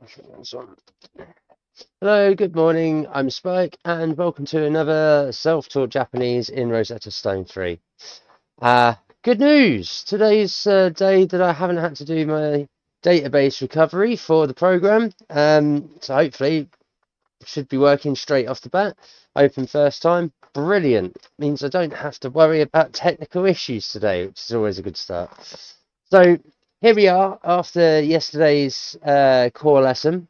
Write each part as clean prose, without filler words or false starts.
That's on. Hello, good morning. I'm Spike, and welcome to another self-taught Japanese in Rosetta Stone 3. Good news! Today's day that I haven't had to do my database recovery for the program. So hopefully should be working straight off the bat. Open first time. Brilliant. Means I don't have to worry about technical issues today, which is always a good start. So here we are after yesterday's core lesson.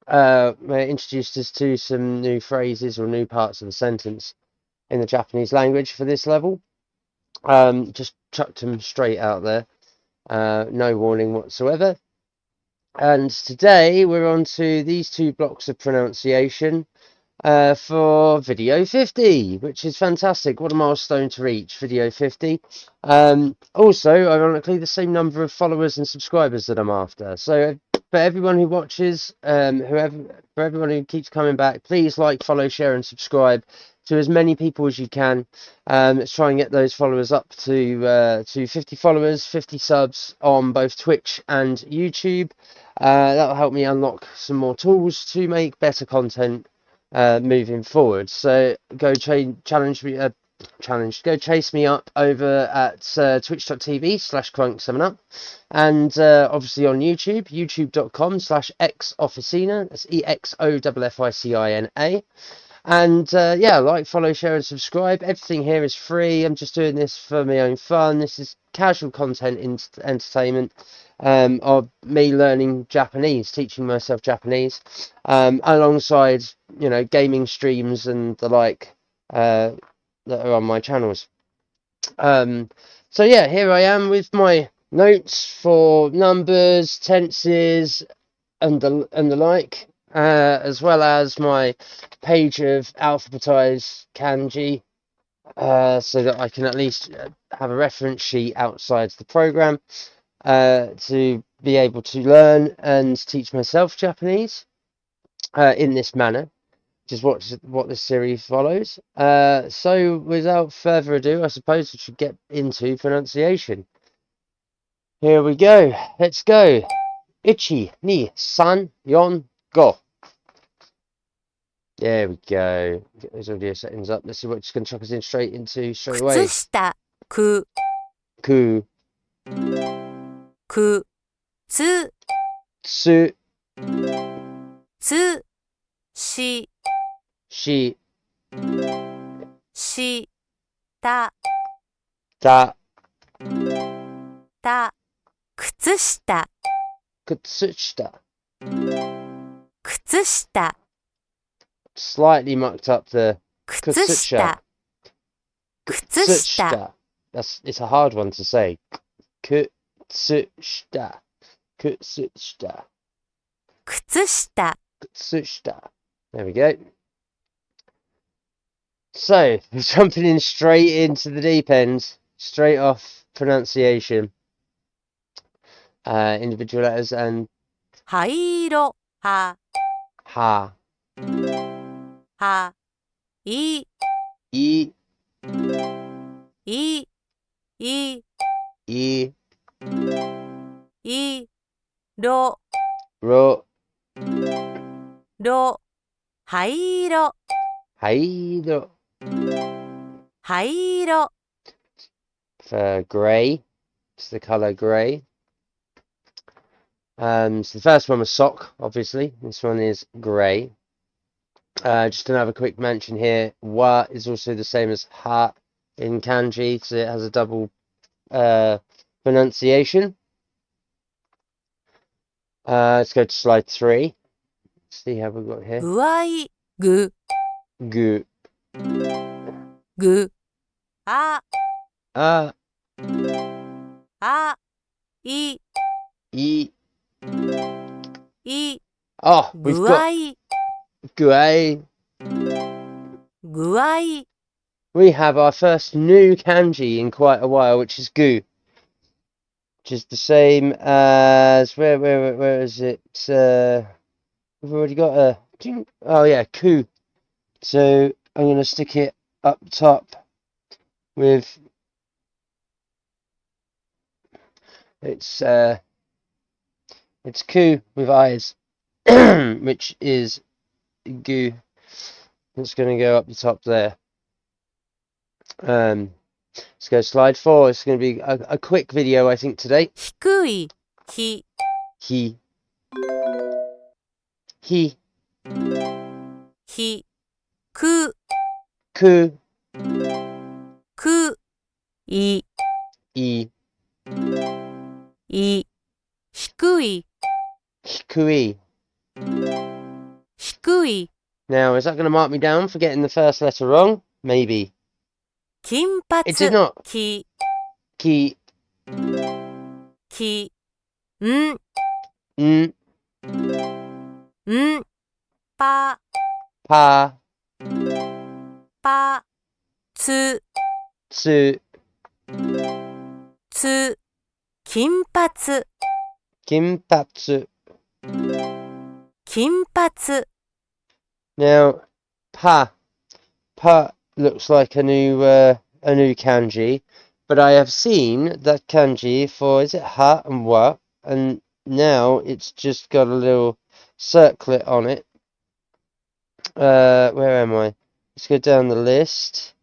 Introduced us to some new phrases or new parts of the sentence in the Japanese language for this level. Just chucked them straight out there, no warning whatsoever. And today we're on to these two blocks of pronunciation for video 50, which is fantastic. What a milestone to reach, video 50. Also, ironically, the same number of followers and subscribers that I'm after. So for everyone who watches, for everyone who keeps coming back, please like, follow, share, and subscribe to as many people as you can. Let's try and get those followers up to 50 followers, 50 subs on both Twitch and YouTube. That'll help me unlock some more tools to make better content moving forward. So go go chase me up over at twitch.tv/crunk7up, and obviously on YouTube, youtube.com/xofficina. That's EXOFFICINA. And yeah, like, follow, share, and subscribe. Everything here is free. I'm just doing this for my own fun. This is casual content entertainment of me learning Japanese, teaching myself Japanese, alongside, gaming streams and the like that are on my channels. So yeah, here I am with my notes for numbers, tenses, and the like, as well as my page of alphabetized kanji, so that I can at least have a reference sheet outside the program to be able to learn and teach myself Japanese in this manner, which is what this series follows. So without further ado, I suppose we should get into pronunciation. Here we go. Let's go. Ichi, ni, san, yon, go. There we go. Get those audio settings up. Let's see what it's going to chuck us in straight away. 靴下、く、Ku, く、つ、 tsu, つ、し、 shi, し、た、 ta, た、靴下、 kutsushita. 靴下、 Slightly mucked up the 靴下、靴下、 It's a hard one to say. Kutsushita. Kutsushita. 靴下、 Kutsushita. There we go. So, we're jumping in straight into the deep end, straight off pronunciation. Individual letters and 灰色、は、 ha, は、い、 i, い、い、 i, い、ろ、 ro, ろ、灰色、 haido. 灰色、 For grey, it's the colour grey. So the first one was sock, obviously. This one is grey. Just another quick mention here. Wa is also the same as ha in kanji, so it has a double pronunciation. Let's go to slide 3. See how we've got here. 具合、ぐ、 Gu, ぐ、あ、 a, あ、い、 i. い、 Oh, we've 具 got 合、 guai. 具合、 We have our first new kanji in quite a while, which is gu, which is the same as where is it? We've already got a oh yeah, ku. So I'm gonna stick it up top with it's ku with eyes. which is gu. It's going to go up the top there. Let's go slide 4. It's going to be a quick video, I think, today. 低い、ひ、 He. ひ、く、 Ku. く、い、 I. い、低い、 Hikui. 低い、 Now, is that going to mark me down for getting the first letter wrong? Maybe. 金 It did 髪、 not. き、 Ki. き、ん、 N. ん、ぱ、 Pa. ぱ、つ、 Tsu. つ、金髪、 Kimpatsu. 金髪、 Now, pa. Pa looks like a new kanji, but I have seen that kanji for, is it ha and wa, and now it's just got a little circlet on it. Where am I? Let's go down the list.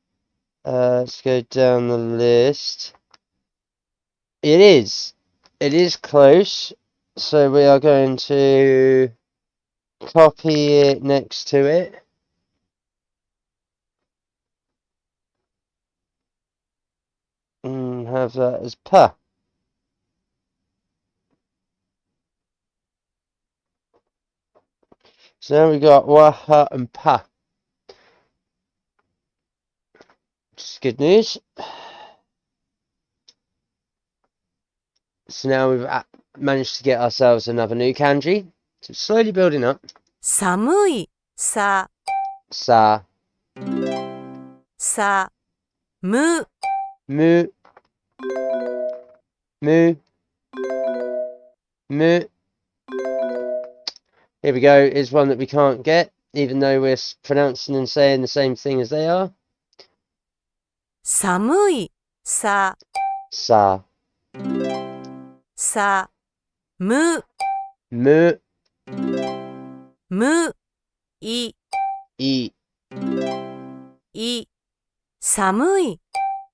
Let's go down the list. It is close, so we are going to copy it next to it. And have that as pa. So now we've got wa, ha, and pa. Which is good news. So now we've managed to get ourselves another new kanji. So it's slowly building up. 寒い、さ、 Sa. さ、む、 Mu. Mu. Mu. Here we go. Is one that we can't get, even though we're pronouncing and saying the same thing as they are. 寒い、さ、 Sa. さ、む、 Mu. む、い、 I. い、寒い、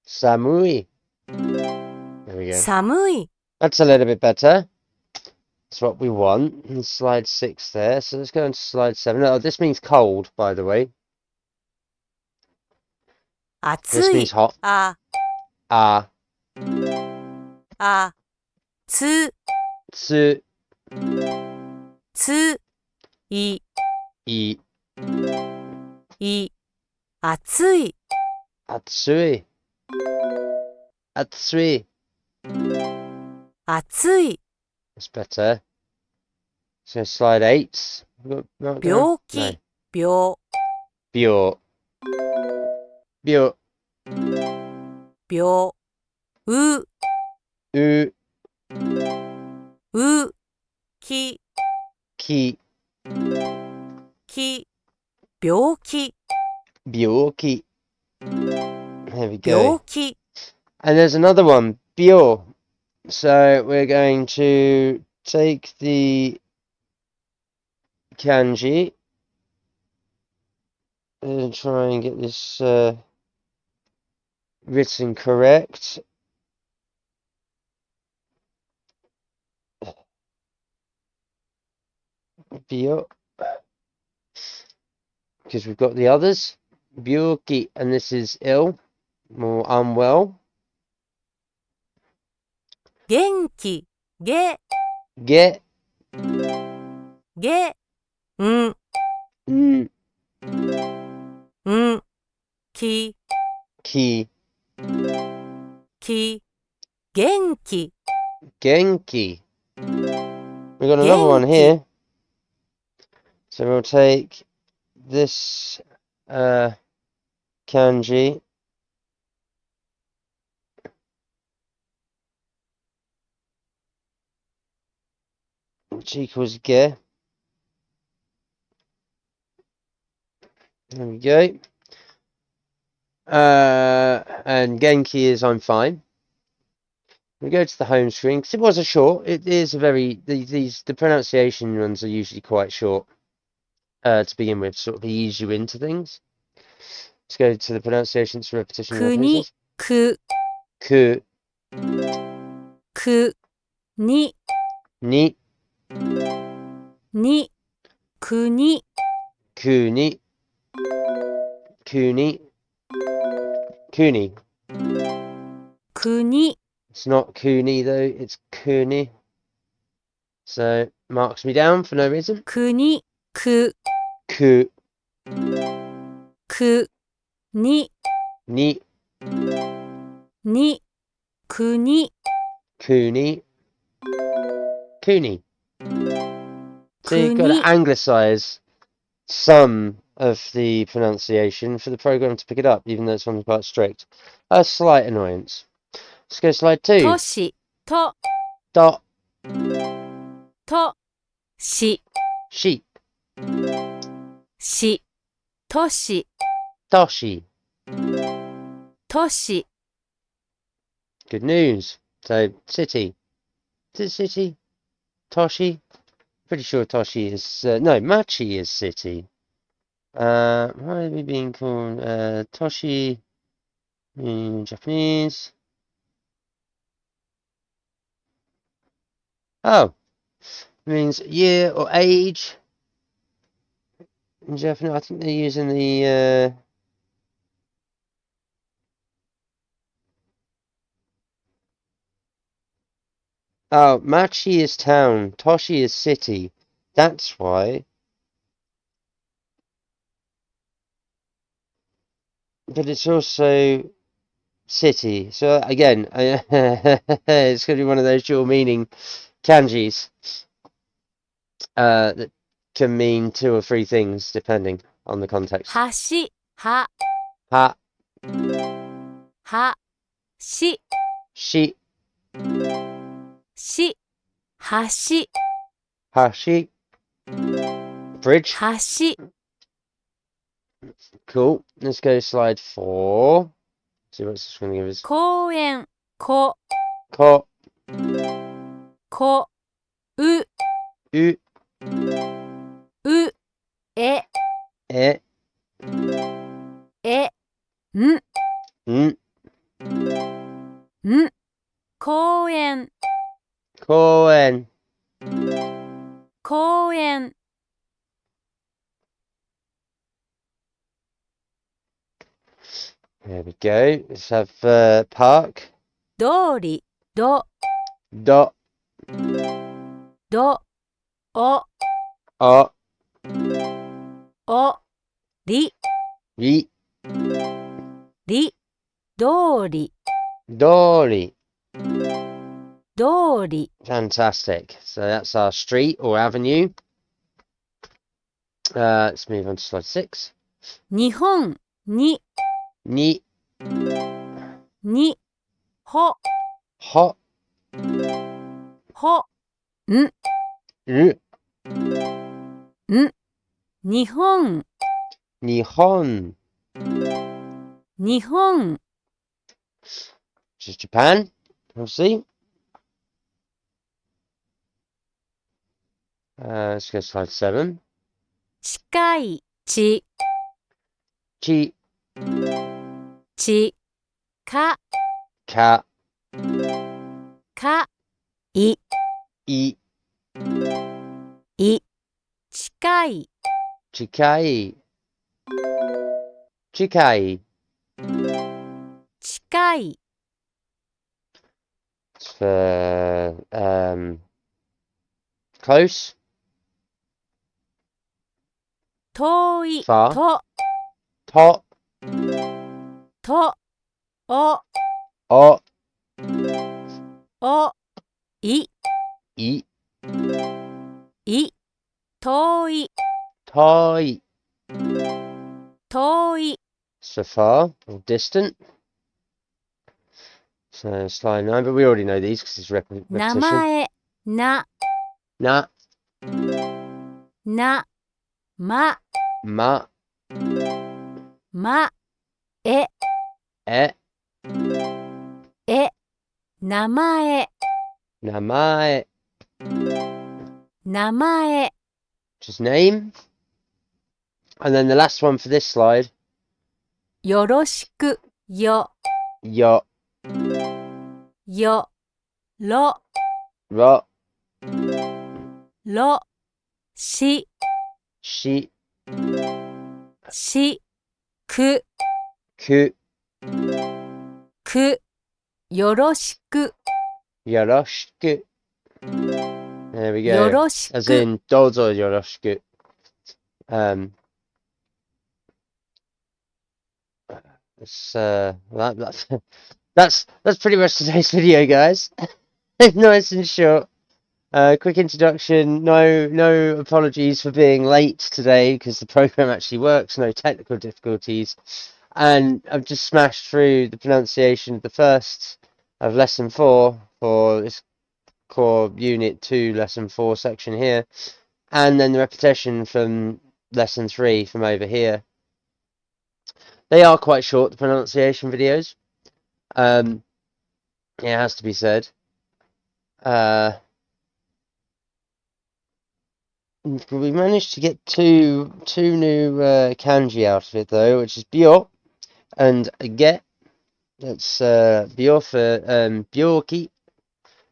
Samui. There we go. 寒い、 That's a little bit better. That's what we want. And slide 6 there. So let's go on to slide 7. Oh, this means cold, by the way. 暑 This い、 means hot. あ、 Ah. あ、つ、 Tsu. つ、い、 I. い、暑い、 Atsui. Atsui. 暑い、 That's better. So slide 8. No. 病気、病、 Bio. Bio. 病、う、 U. う、き、 Ki. き、病気、 Byoki. There we 病 go. 気、 And there's another one. Bio. So we're going to take the kanji and try and get this written correct. Bio. Because we've got the others. Byoki. And this is ill or unwell. 元気、げ、 Get. げ、ん、 Mm. ん、き、 Ki. き、元気、 Genki. We've got another one Genki. here. So we'll take this kanji. Which equals ge. There we go. And Genki is I'm fine. We go to the home screen because it was a short. It is a the pronunciation ones are usually quite short to begin with, sort of ease you into things. Let's go to the pronunciations for repetition and 国、 repetitions. く、 Ku, く、に、 ni, に、国、 kuni, kuni, kuni. 国、 It's not kuni though, it's kuni. So marks me down for no reason. 国、く、 Ku, く、に、 ni, に、国、 kuni, kuni. So you've got to 国、 anglicize some of the pronunciation for the program to pick it up, even though it's one quite strict. A slight annoyance. Let's go to slide 2. 都市、と、 Dot, と、し、 sheep, し、都市、 doshi. 都市、 Good news. So city. Is it city? Toshi? Pretty sure Toshi is no, Machi is city. Why are we being called Toshi in Japanese? Oh, it means year or age in Japanese. I think they're using the oh, Machi is town, Toshi is city. That's why. But it's also city. So again, it's going to be one of those dual meaning kanjis that can mean two or three things depending on the context. 橋、は、 Ha, は、し、 shi, し、橋、 hashi, bridge. 橋、 Cool. Let's go to slide 4. See what's this going to give us. 公園、こ、 Ko, こ、う、 u, う、え、 e, え、ん、 n, ん、公園、 koen. 公園、 There we go. Let's have park. 通り、ど、 Dot, ど、お、 o, お、り、 ri, り、通り、 dori. 通り、 Fantastic. So that's our street or avenue. Let's move on to slide 6. 日本、に、 Ni, に、ほ、 ho, ほ、ん、 ru, ん、日本、 nihon. 日本、 Which is Japan, obviously. Let's go to slide 7. 近い、ち、 Chi, ち、か、 ka, か、い、 i, い、近い、 chikai. Chikai. 近い、 It's for close, 遠い、 far, と、 to, と、お、 o, お、い、 i, い、遠い、 toi. 遠い、 So far or distant. So slide 9, but we already know these because it's repetition. 名前、な、 Na, な、ま、 ma, ま、え、 e, え、名前、 namae, 名前、 which is name. And then the last one for this slide, よろしく、よ、 yo, よ、ろ、 ro, ろ、し、 shi, し、く、 ku, く、よろしく、 yoroshiku. There we よ go. ろし As く、 in dozo yoroshiku. Um, it's, that's pretty much today's video, guys. Nice and short. Quick introduction. No apologies for being late today because the program actually works. No technical difficulties, and I've just smashed through the pronunciation of the first of lesson 4 for this core unit 2 lesson 4 section here, and then the repetition from lesson 3 from over here. They are quite short, the pronunciation videos. It has to be said. We managed to get two new kanji out of it though, which is byo and get. That's byo for byoki,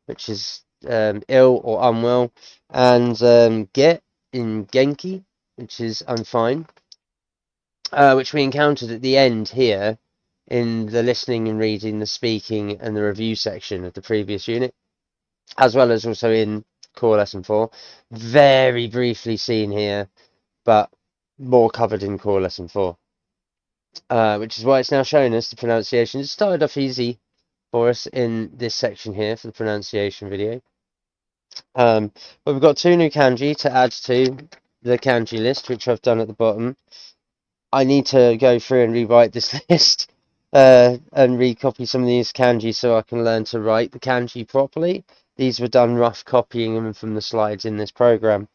which is ill or unwell, and get in genki, which is I'm fine, which we encountered at the end here in the listening and reading, the speaking, and the review section of the previous unit, as well as also in core lesson 4. Very briefly seen here, but more covered in core lesson 4, which is why it's now showing us the pronunciation. It started off easy for us in this section here for the pronunciation video. But we've got 2 new kanji to add to the kanji list, which I've done at the bottom. I need to go through and rewrite this list and recopy some of these kanji so I can learn to write the kanji properly. These were done rough copying them from the slides in this program,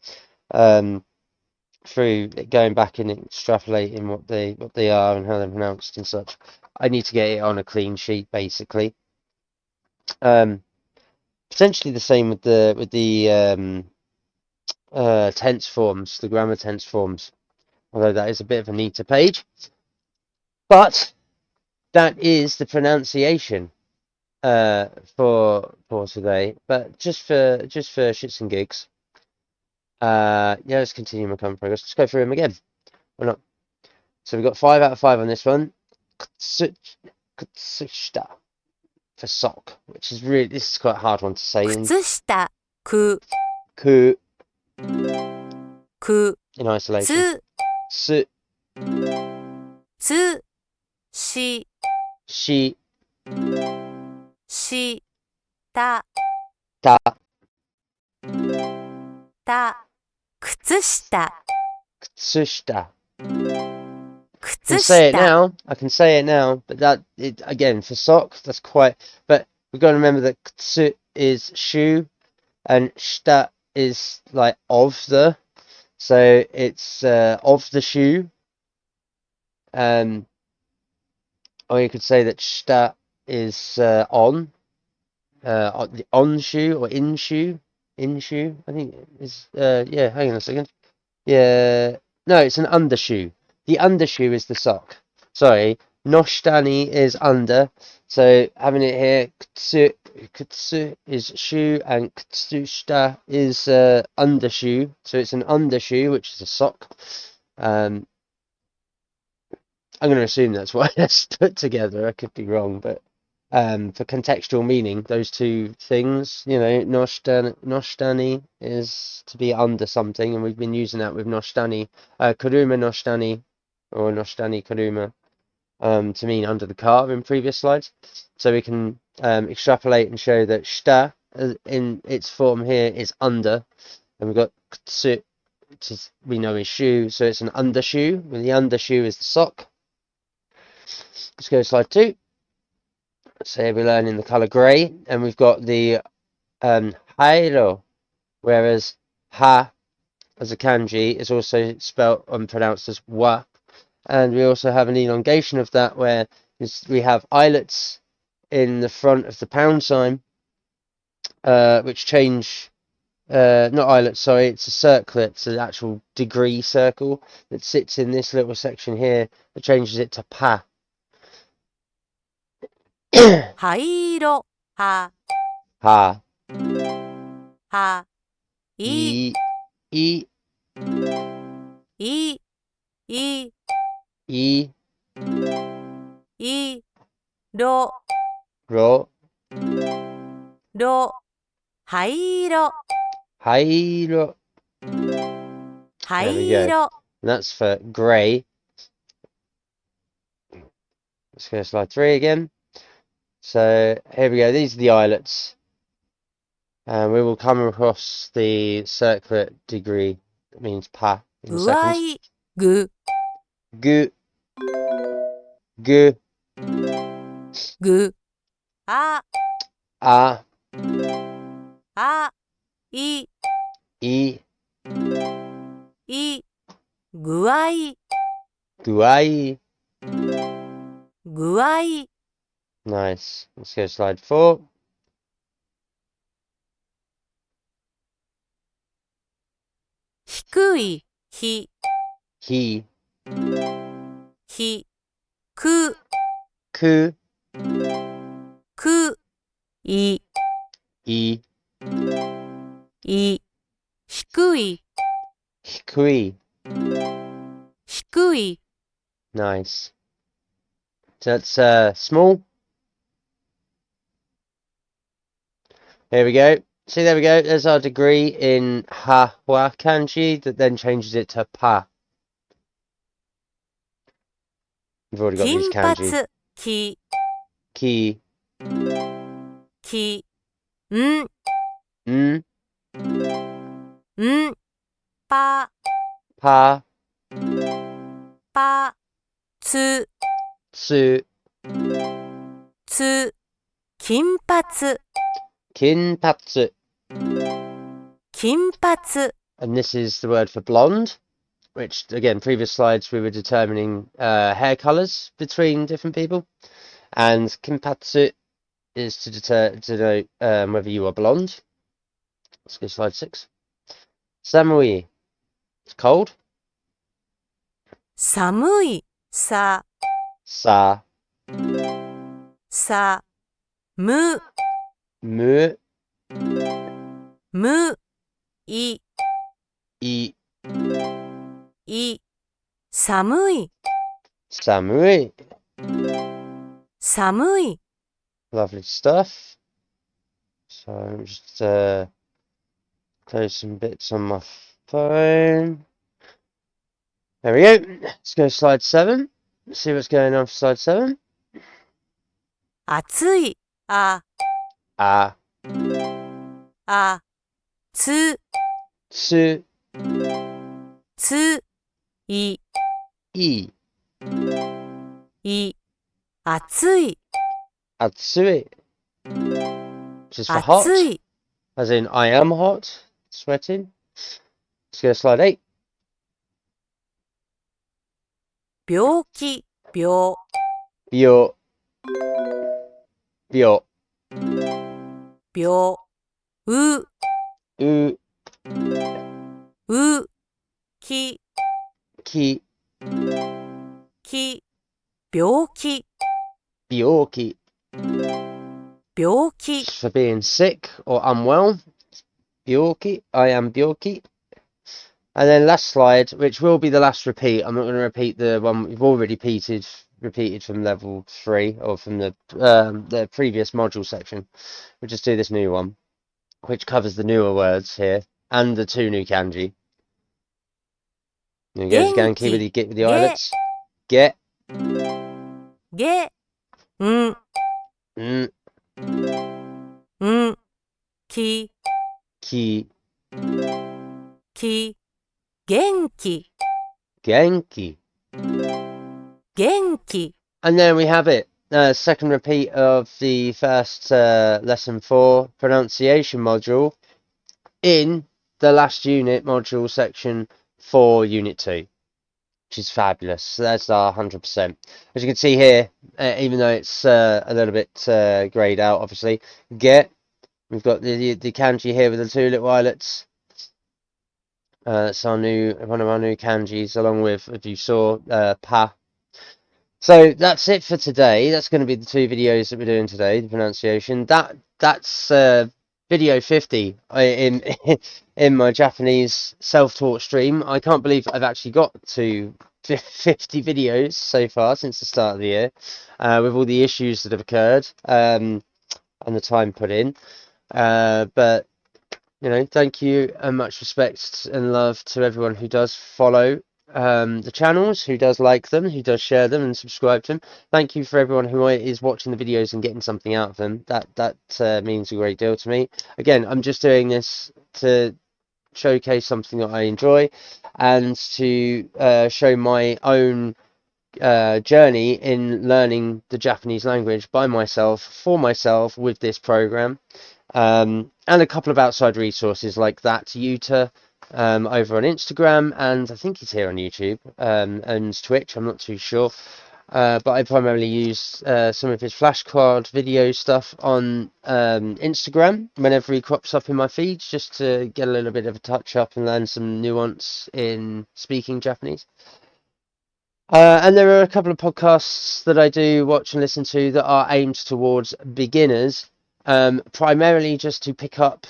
through going back and extrapolating what they are and how they're pronounced and such. I need to get it on a clean sheet, basically. Potentially the same with the tense forms, the grammar tense forms. Although that is a bit of a neater page. But that is the pronunciation for today. But just for shits and gigs. Yeah, let's continue my current progress. Let's go through them again. Why not? So we've got 5 out of 5 on this one. Kutsushita for sock, which is really, this is quite a hard one to say. 靴下、く、 Ku く、 in isolation. つ、 Su つ、し、 shi し、た、 ta た、靴下、 kutsushita. I 靴 can say it 下、 now. I can say it now, but that it again for sock. That's quite. But we've got to remember that kutsu is shoe, and shita is like of the. So it's of the shoe. Or you could say that shita is on the on shoe or in shoe. In shoe, I think is yeah. Hang on a second. Yeah, no, it's an undershoe. The undershoe is the sock. Sorry, noshtani is under. So having it here, kutsu is shoe and kutsushita is undershoe. So it's an undershoe, which is a sock. I'm going to assume that's why that's put together. I could be wrong, but for contextual meaning, those two things, noshtani is to be under something, and we've been using that with noshtani, kuruma noshtani, or noshtani kuruma, to mean under the car in previous slides. So we can extrapolate and show that shita in its form here is under, and we've got kutsu, which is, we know is shoe, so it's an undershoe, and the undershoe is the sock. Let's go to slide 2. So here we're learning the colour grey, and we've got the hairo, whereas ha as a kanji is also spelt and pronounced as wa, and we also have an elongation of that where we have eyelets in the front of the pound sign, which change, not islets, sorry, it's a circlet, it's an actual degree circle that sits in this little section here that changes it to pa. 灰色、は、 Ha. は、い、 E. い、い、 E. い、ろ、 Ro. ろ、灰色、 Hairo. There we 灰 go. 色、 And that's for grey. Let's go to slide 3 again. So here we go. These are the islets. And we will come across the circlet degree. That means pa in a 具合、 second. ぐ、 Gu. Gu. ぐ、あ、 A. あ、い、 E. い、具合、 Guai. 具合、 Nice. Let's go to slide 4. 低い、ひ、 He. ひ、く、 Ku. く、い、 E. い、低い、 Hikui. 低い、 Nice. So that's small. Here we go. See, there we go. There's our degree in ha wa kanji that then changes it to pa. We've already got these 金 kanji. 髪、き、 Ki. き、ん、 N. ん、ぱ、 Pa. ぱ、つ、 Su. つ、金髪、 Kinpatsu. 金髪、 And this is the word for blonde, which, again, previous slides we were determining hair colours between different people. And kinpatsu is to denote whether you are blonde. Let's go to slide 6. Samui. It's cold. 寒い、さ、 Sa. さ、む、 Mu. む、い、 I. い、寒い、 Samui. 寒い、 Lovely stuff. So I'm just close some bits on my phone. There we go. Let's go to slide 7. Let's see what's going on for slide 7. 暑い、あ、 Ah. あ、つ、 Su. つ、い、 I. い、暑い、 Atsui. Which is for hot. 暑い、 As in, I am hot. Sweating. Let's go to slide 8. 病気、病、 Bio. Bio. 病、う、 U. う、き、 Ki. き、病気、 Bioki. 病気、 Just for being sick or unwell. Bioki. I am Bioki. And then last slide, which will be the last repeat. I'm not going to repeat the one we've already repeated from level 3 or from the previous module section. We'll just do this new one, which covers the newer words here and the 2 new kanji. There you go again. Keep with the islets. Get. げ、ん、 N. ん、き、 Ki. き、元気、 Genki. 元気、 And there we have it. Second repeat of the first lesson 4 pronunciation module in the last unit module section for unit 2, which is fabulous. So that's our 100%. As you can see here, even though it's a little bit grayed out, obviously, get We've got the kanji here with the two little islets. That's one of our new kanjis, along with, if you saw, pa. So that's it for today. That's going to be the two videos that we're doing today, the pronunciation. That's video 50 in in my Japanese self-taught stream. I can't believe I've actually got to 50 videos so far since the start of the year, with all the issues that have occurred, and the time put in. But thank you and much respect and love to everyone who does follow the channels, who does like them, who does share them and subscribe to them. Thank you for everyone who is watching the videos and getting something out of them. That means a great deal to me. Again, I'm just doing this to showcase something that I enjoy and to show my own journey in learning the Japanese language by myself, for myself, with this program. And a couple of outside resources like that Yuta over on Instagram, and I think he's here on YouTube, and Twitch, I'm not too sure. But I primarily use some of his flashcard video stuff on Instagram whenever he crops up in my feeds, just to get a little bit of a touch up and learn some nuance in speaking Japanese. And there are a couple of podcasts that I do watch and listen to that are aimed towards beginners, primarily just to pick up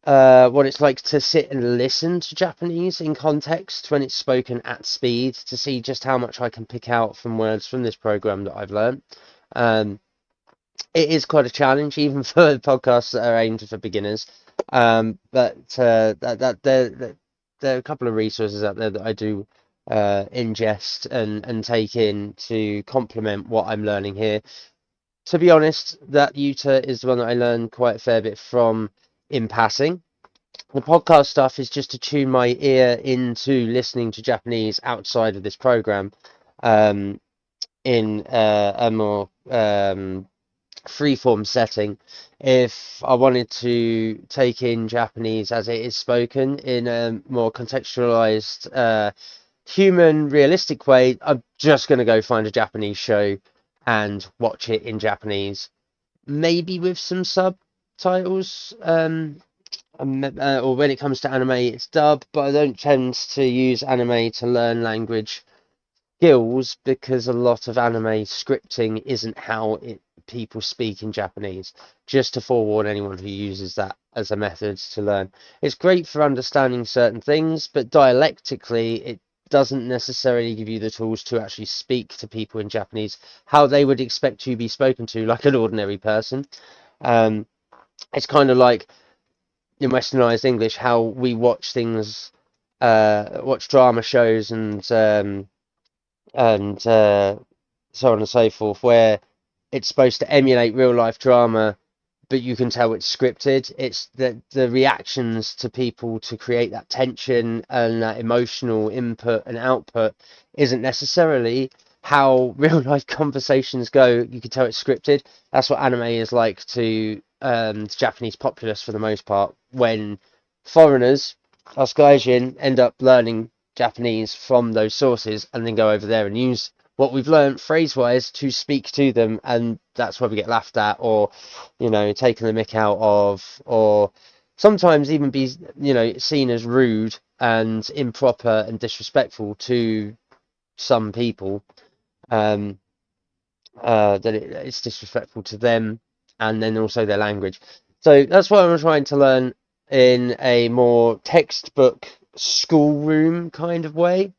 what it's like to sit and listen to Japanese in context when it's spoken at speed, to see just how much I can pick out from words from this program that I've learned. Um, it is quite a challenge, even for podcasts that are aimed for beginners. But there are a couple of resources out there that I do ingest and take in to complement what I'm learning here. To be honest, that Yuta is the one that I learned quite a fair bit from in passing. The podcast stuff is just to tune my ear into listening to Japanese outside of this program, in a more free-form setting. If I wanted to take in Japanese as it is spoken in a more contextualized, human, realistic way, I'm just going to go find a Japanese show and watch it in Japanese, maybe with some subtitles. Or when it comes to anime, it's dub, but I don't tend to use anime to learn language skills, because a lot of anime scripting isn't how people speak in Japanese. Just to forewarn anyone who uses that as a method to learn. It's great for understanding certain things, but dialectically, it doesn't necessarily give you the tools to actually speak to people in Japanese how they would expect to be spoken to, like an ordinary person. It's kind of like in westernized English, how we watch things, watch drama shows and so on and so forth, where it's supposed to emulate real life drama, but you can tell it's scripted. It's the reactions to people to create that tension and that emotional input and output isn't necessarily how real life conversations go. You can tell it's scripted. That's what anime is like to the Japanese populace for the most part. When foreigners, us gaijin, end up learning Japanese from those sources and then go over there and use what we've learned phrase-wise to speak to them, and that's where we get laughed at, or taken the mick out of, or sometimes even be seen as rude and improper and disrespectful to some people. That it's disrespectful to them, and then also their language. So that's what I'm trying to learn in a more textbook schoolroom kind of way,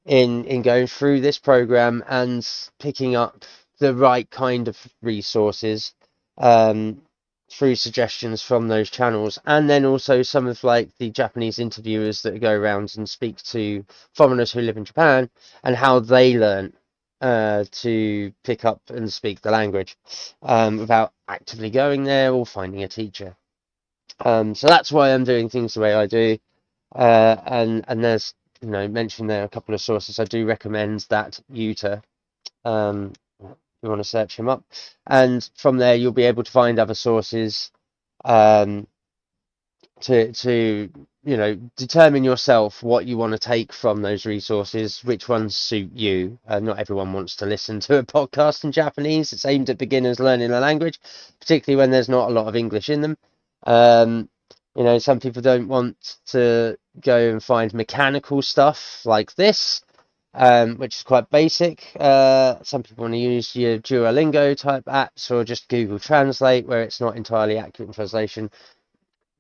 in going through this program and picking up the right kind of resources, through suggestions from those channels, and then also some of like the Japanese interviewers that go around and speak to foreigners who live in Japan and how they learn to pick up and speak the language, without actively going there or finding a teacher. So that's why I'm doing things the way I do. And there's mentioned there a couple of sources. I do recommend that Yuta. If you want to search him up, and from there you'll be able to find other sources, to determine yourself what you want to take from those resources, which ones suit you. Not everyone wants to listen to a podcast in Japanese. It's aimed at beginners learning a language, particularly when there's not a lot of English in them. Um, some people don't want to go and find mechanical stuff like this, which is quite basic. Some people want to use your Duolingo type apps or just Google Translate, where it's not entirely accurate in translation.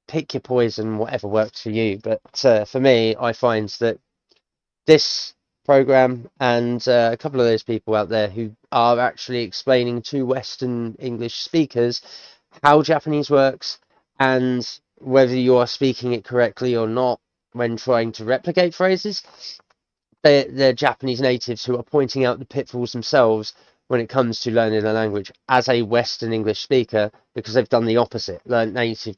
Pick your poison, whatever works for you. But for me, I find that this program and a couple of those people out there who are actually explaining to Western English speakers how Japanese works and whether you are speaking it correctly or not when trying to replicate phrases. They're Japanese natives who are pointing out the pitfalls themselves when it comes to learning a language as a Western English speaker, because they've done the opposite. They're native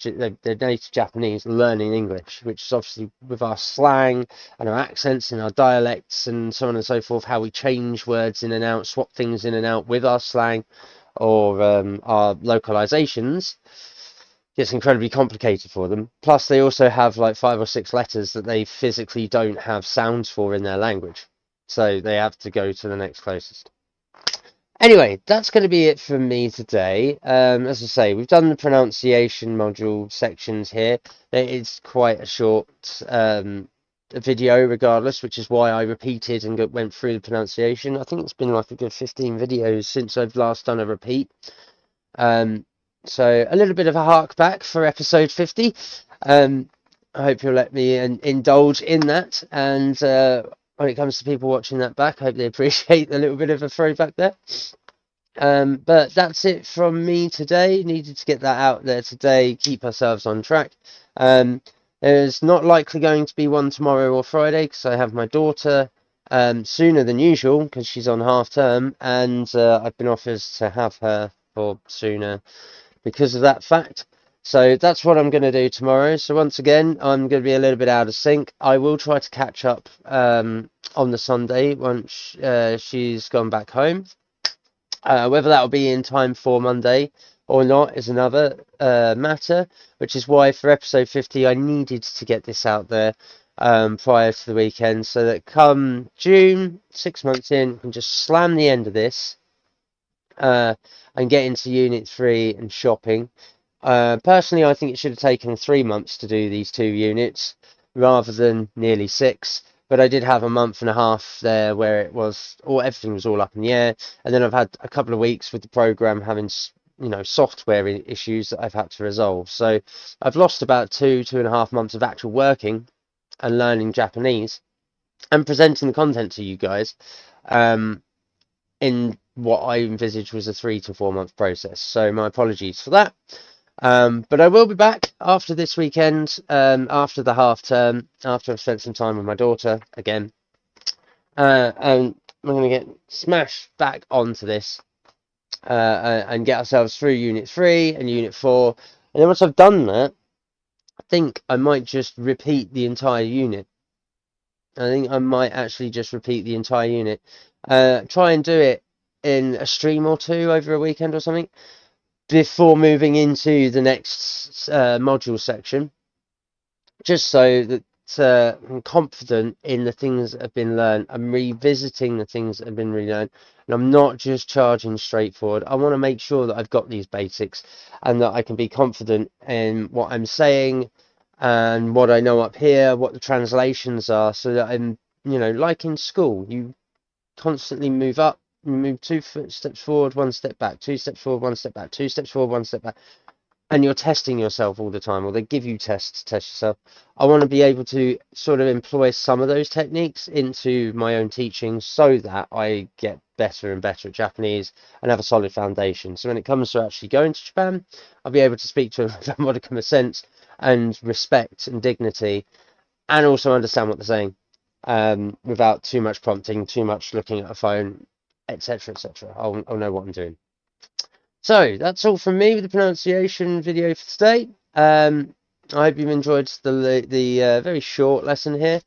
Japanese learning English, which is obviously with our slang and our accents and our dialects and so on and so forth, how we change words in and out, swap things in and out with our slang or our localizations. It's incredibly complicated for them. Plus, they also have like 5 or 6 letters that they physically don't have sounds for in their language. So they have to go to the next closest. Anyway, that's going to be it from me today. As I say, we've done the pronunciation module sections here. It's quite a short video regardless, which is why I repeated and went through the pronunciation. I think it's been like a good 15 videos since I've last done a repeat. So a little bit of a hark back for episode 50. I hope you'll let me indulge in that. And when it comes to people watching that back, I hope they appreciate a little bit of a throwback there. But that's it from me today. Needed to get that out there today, keep ourselves on track. There's not likely going to be one tomorrow or Friday because I have my daughter sooner than usual because she's on half term, and I've been offered to have her for sooner because of that fact. So that's what I'm going to do tomorrow. So once again, I'm going to be a little bit out of sync. I will try to catch up on the Sunday once she's gone back home. Whether that will be in time for Monday or not is another matter, which is why for episode 50 I needed to get this out there prior to the weekend, so that come June, 6 months in, I can just slam the end of this and get into Unit 3 and shopping. Personally, I think it should have taken 3 months to do these 2 units rather than nearly 6. But I did have a month and a half there where it was everything was all up in the air, and then I've had a couple of weeks with the program having software issues that I've had to resolve. So I've lost about 2.5 months of actual working and learning Japanese and presenting the content to you guys in what I envisaged was a 3 to 4 month process. So my apologies for that. But I will be back after this weekend, after the half term, after I've spent some time with my daughter again. And we're going to get smashed back onto this and get ourselves through Unit 3 and Unit 4. And then once I've done that, I think I might just repeat the entire unit. I think I might actually just repeat the entire unit. Try and do it in a stream or 2 over a weekend or something, before moving into the next module section, just so that I'm confident in the things that have been learned. I'm revisiting the things that have been relearned, and I'm not just charging straight forward. I want to make sure that I've got these basics and that I can be confident in what I'm saying and what I know up here, what the translations are, so that I'm, like in school, you constantly move up. You move 2 steps forward, 1 step back, 2 steps forward, 1 step back, 2 steps forward, 1 step back, and you're testing yourself all the time, or they give you tests to test yourself. I want to be able to sort of employ some of those techniques into my own teaching so that I get better and better at Japanese and have a solid foundation. So when it comes to actually going to Japan, I'll be able to speak to them with a modicum of sense and respect and dignity, and also understand what they're saying without too much prompting, too much looking at a phone, etc., etc. I'll know what I'm doing. So that's all from me with the pronunciation video for today. I hope you've enjoyed the very short lesson here.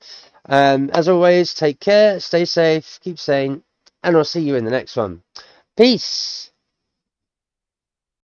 As always, take care, stay safe, keep sane, and I'll see you in the next one. Peace.